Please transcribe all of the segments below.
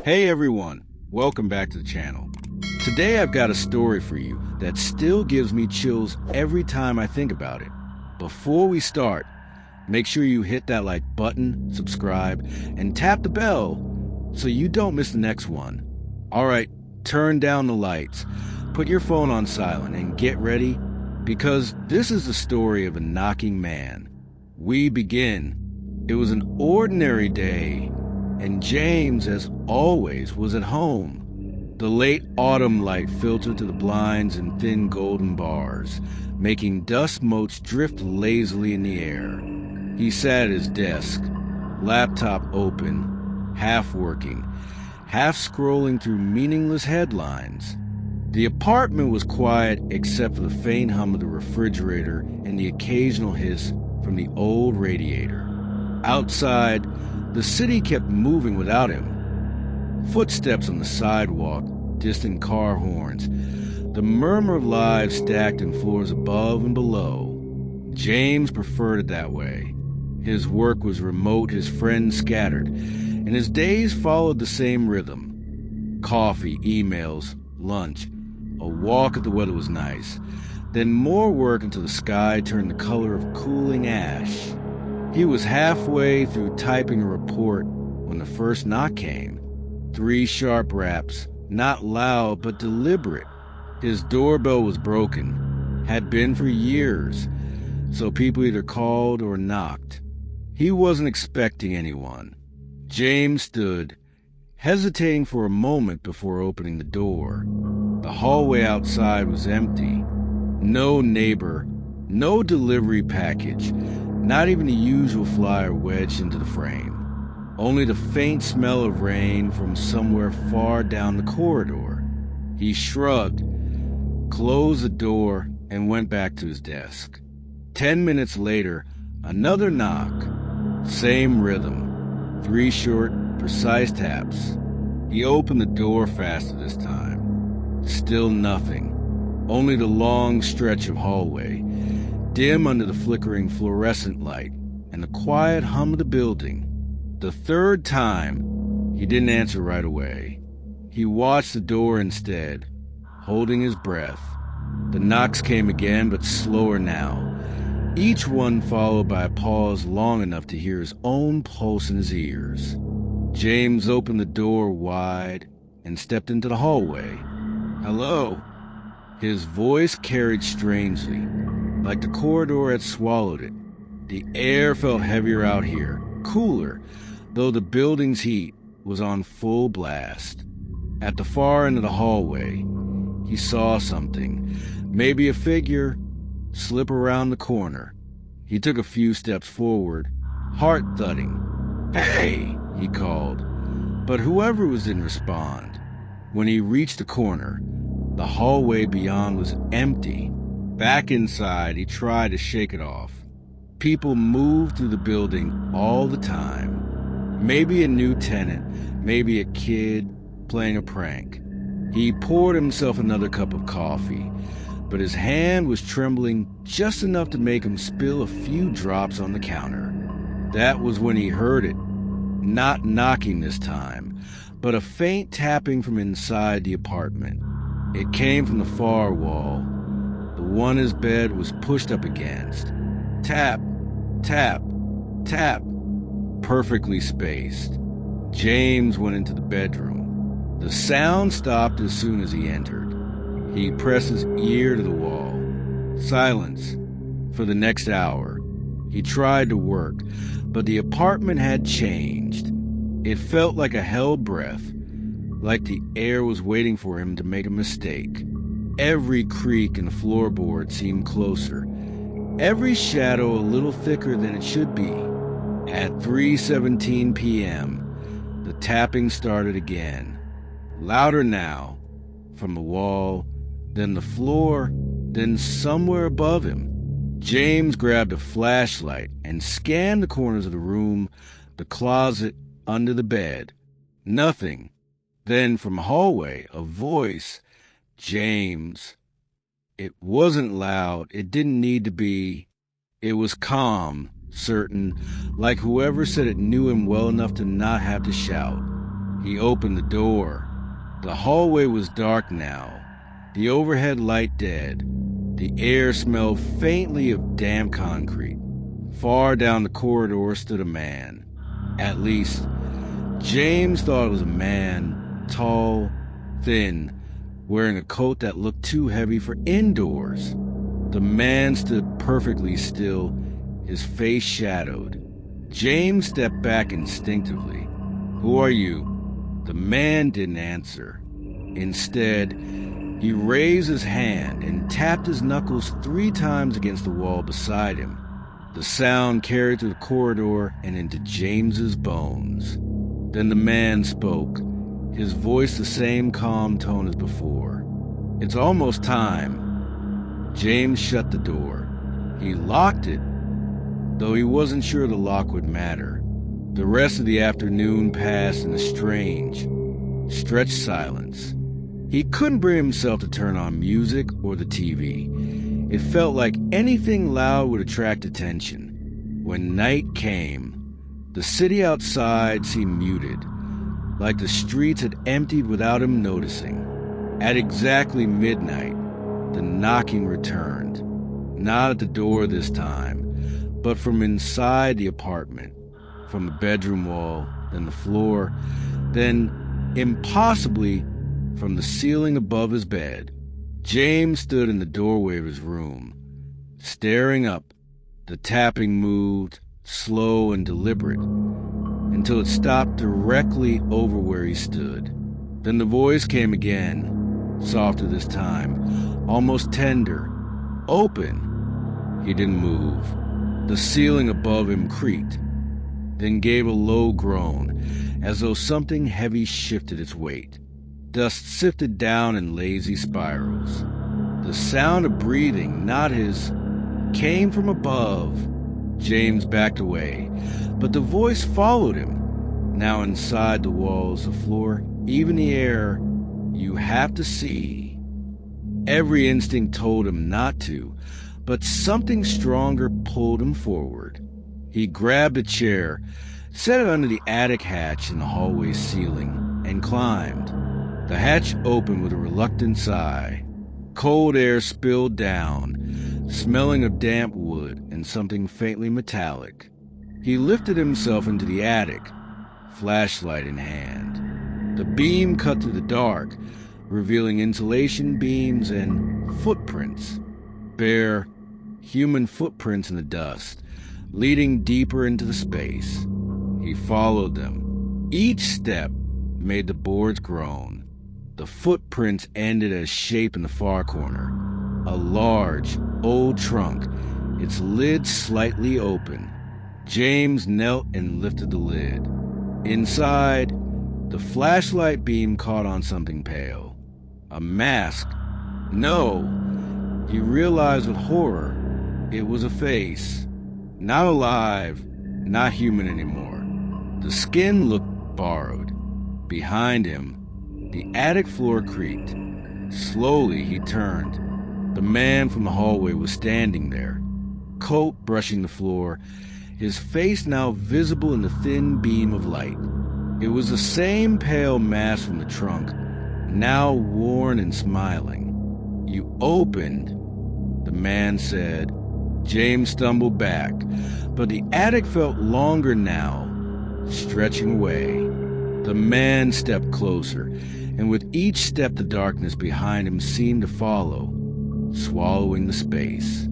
Hey everyone, welcome back to the channel. Today I've got a story for you that still gives me chills every time I think about it. Before we start, make sure you hit that like button, subscribe, and tap the bell so you don't miss the next one. Alright, turn down the lights, put your phone on silent, and get ready, because this is the story of a knocking man. We begin. It was an ordinary day, and James, as always, was at home. The late autumn light filtered through the blinds in thin golden bars, making dust motes drift lazily in the air. He sat at his desk, laptop open, half working, half scrolling through meaningless headlines. The apartment was quiet except for the faint hum of the refrigerator and the occasional hiss from the old radiator. Outside, the city kept moving without him. Footsteps on the sidewalk, distant car horns, the murmur of lives stacked in floors above and below. James preferred it that way. His work was remote, his friends scattered, and his days followed the same rhythm. Coffee, emails, lunch, a walk if the weather was nice, then more work until the sky turned the color of cooling ash. He was halfway through typing a report when the first knock came. 3 sharp raps, not loud but deliberate. His doorbell was broken, had been for years, so people either called or knocked. He wasn't expecting anyone. James stood, hesitating for a moment before opening the door. The hallway outside was empty. No neighbor, no delivery package, not even the usual flyer wedged into the frame. Only the faint smell of rain from somewhere far down the corridor. He shrugged, closed the door, and went back to his desk. 10 minutes later, another knock. Same rhythm. 3 short, precise taps. He opened the door faster this time. Still nothing. Only the long stretch of hallway, dim under the flickering fluorescent light, and the quiet hum of the building. The third time, he didn't answer right away. He watched the door instead, holding his breath. The knocks came again, but slower now, each one followed by a pause long enough to hear his own pulse in his ears. James opened the door wide and stepped into the hallway. "Hello." His voice carried strangely, like the corridor had swallowed it. The air felt heavier out here, cooler, though the building's heat was on full blast. At the far end of the hallway, he saw something, maybe a figure, slip around the corner. He took a few steps forward, heart thudding. "Hey!" he called, but whoever was didn't respond. When he reached the corner, the hallway beyond was empty. Back inside, he tried to shake it off. People moved through the building all the time. Maybe a new tenant, maybe a kid playing a prank. He poured himself another cup of coffee, but his hand was trembling just enough to make him spill a few drops on the counter. That was when he heard it. Not knocking this time, but a faint tapping from inside the apartment. It came from the far wall, the one his bed was pushed up against. Tap, tap, tap, perfectly spaced. James went into the bedroom. The sound stopped as soon as he entered. He pressed his ear to the wall. Silence for the next hour. He tried to work, but the apartment had changed. It felt like a held breath, like the air was waiting for him to make a mistake. Every creak in the floorboard seemed closer, every shadow a little thicker than it should be. At 3:17 p.m., the tapping started again. Louder now, from the wall, then the floor, then somewhere above him. James grabbed a flashlight and scanned the corners of the room, the closet, under the bed. Nothing. Then from the hallway, a voice. "James." It wasn't loud. It didn't need to be. It was calm, certain, like whoever said it knew him well enough to not have to shout. He opened the door. The hallway was dark now, the overhead light dead. The air smelled faintly of damp concrete. Far down the corridor stood a man. At least, James thought it was a man, tall, thin, wearing a coat that looked too heavy for indoors. The man stood perfectly still, his face shadowed. James stepped back instinctively. "Who are you?" The man didn't answer. Instead, he raised his hand and tapped his knuckles 3 times against the wall beside him. The sound carried through the corridor and into James's bones. Then the man spoke, his voice the same calm tone as before. "It's almost time." James shut the door. He locked it, though he wasn't sure the lock would matter. The rest of the afternoon passed in a strange, stretched silence. He couldn't bring himself to turn on music or the TV. It felt like anything loud would attract attention. When night came, the city outside seemed muted, like the streets had emptied without him noticing. At exactly midnight, the knocking returned. Not at the door this time, but from inside the apartment. From the bedroom wall, then the floor, then, impossibly, from the ceiling above his bed. James stood in the doorway of his room, staring up. The tapping moved, slow and deliberate, until it stopped directly over where he stood. Then the voice came again, softer this time, almost tender. "Open." He didn't move. The ceiling above him creaked, then gave a low groan, as though something heavy shifted its weight. Dust sifted down in lazy spirals. The sound of breathing, not his, came from above. James backed away, but the voice followed him. Now inside the walls, the floor, even the air, "You have to see." Every instinct told him not to, but something stronger pulled him forward. He grabbed a chair, set it under the attic hatch in the hallway ceiling, and climbed. The hatch opened with a reluctant sigh. Cold air spilled down, smelling of damp wood and something faintly metallic. He lifted himself into the attic, flashlight in hand. The beam cut through the dark, revealing insulation beams and footprints. Bare, human footprints in the dust, leading deeper into the space. He followed them. Each step made the boards groan. The footprints ended at a shape in the far corner. A large, old trunk, its lid slightly open. James knelt and lifted the lid. Inside, the flashlight beam caught on something pale. A mask. No! He realized with horror, it was a face. Not alive, not human anymore. The skin looked borrowed. Behind him, the attic floor creaked. Slowly, he turned. The man from the hallway was standing there, coat brushing the floor, his face now visible in the thin beam of light. It was the same pale mask from the trunk, now worn and smiling. "You opened," the man said. James stumbled back, but the attic felt longer now, stretching away. The man stepped closer, and with each step the darkness behind him seemed to follow, swallowing the space.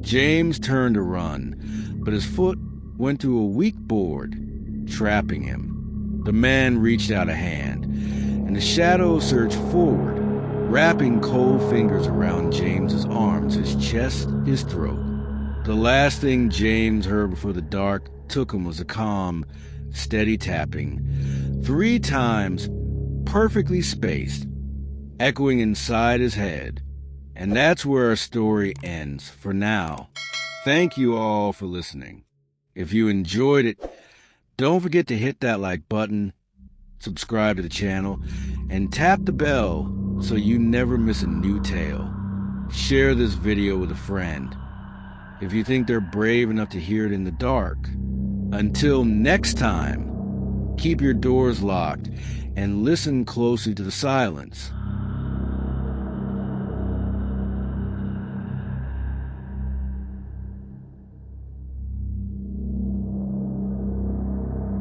James turned to run, but his foot went through a weak board, trapping him. The man reached out a hand, and the shadow surged forward, wrapping cold fingers around James's arms, his chest, his throat. The last thing James heard before the dark took him was a calm, steady tapping, 3 times, perfectly spaced, echoing inside his head. And that's where our story ends for now. Thank you all for listening. If you enjoyed it, don't forget to hit that like button, subscribe to the channel, and tap the bell so you never miss a new tale. Share this video with a friend if you think they're brave enough to hear it in the dark. Until next time, keep your doors locked and listen closely to the silence.